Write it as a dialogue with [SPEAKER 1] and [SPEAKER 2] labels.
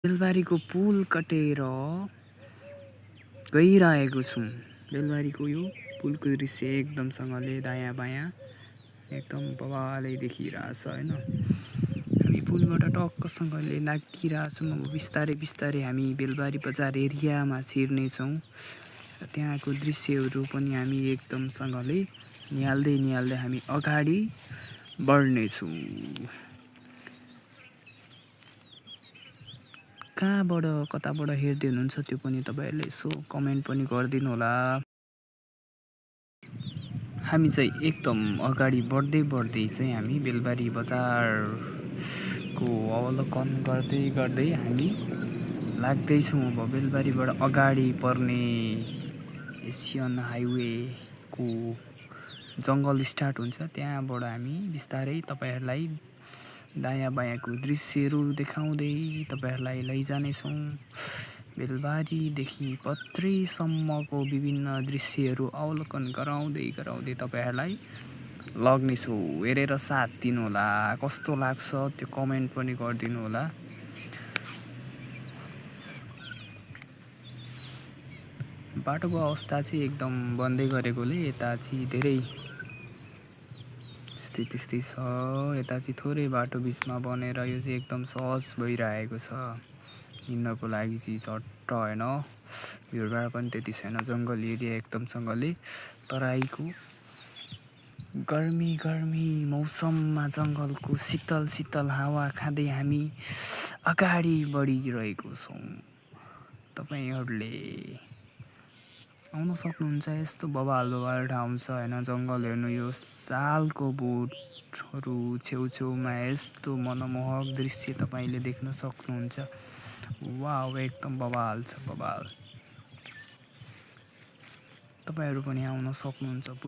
[SPEAKER 1] बेलबारीको पुल कटेर गइरहेको छौँ। बेलबारीको यो पुलको दृश्य एकदमसँगले दायाँ बायाँ एकदम बवालै देखिरहेछ होइन। हामी पुलबाट टक्कसँगले लागिरहेछौँ। अब बिस्तारै बिस्तारै हामी बेलबारी बजार एरियामा छिर्नेछौँ र त्यहाँको दृश्यहरू पनि हामी एकदमसँगले निहाल्दै हामी अगाडि बढ्नेछौँ। कहाँबाट कताबाट हेर्दै हुनुहुन्छ त्यो पनि तपाईँहरूले यसो कमेन्ट पनि गरिदिनु होला। हामी चाहिँ एकदम अगाडि बढ्दै चाहिँ हामी बेलबारी बजारको अवलोकन गर्दै हामी लाग्दैछौँ। अब बेलबारीबाट अगाडि पर्ने एसियन हाइवेको जङ्गल स्टार्ट हुन्छ, त्यहाँबाट हामी बिस्तारै तपाईँहरूलाई दायाँ बायाँको दृश्यहरू देखाउँदै तपाईँहरूलाई लैजानेछौँ। बेलबारीदेखि पत्रीसम्मको विभिन्न दृश्यहरू अवलोकन गराउँदै तपाईँहरूलाई लग्नेछौँ। हेरेर साथ दिनुहोला, कस्तो लाग्छ त्यो कमेन्ट पनि गरिदिनु होला। बाटोको अवस्था चाहिँ एकदम बन्दै गरेकोले यता चाहिँ धेरै त्यस्तै छ। यता चाहिँ थोरै बाटो बिचमा बनेर यो चाहिँ एकदम सहज भइरहेको छ हिँड्नको लागि चाहिँ झट्ट होइन। भिडभाड पनि त्यति छैन, जङ्गल एरिया एकदमसँगले तराईको गर्मी मौसममा जङ्गलको शीतल हावा खाँदै हामी अगाडि बढिरहेको छौँ। तपाईँहरूले आउन सक्नुहुन्छ। यस्तो बवाल ठाउँ छ होइन, जङ्गल हेर्नु। यो सालको बोटहरू छेउछेउमा यस्तो मनमोहक दृश्य तपाईँले देख्न सक्नुहुन्छ। वाउ, एकदम बवाल छ, बवाल। तपाईँहरू पनि आउन सक्नुहुन्छ।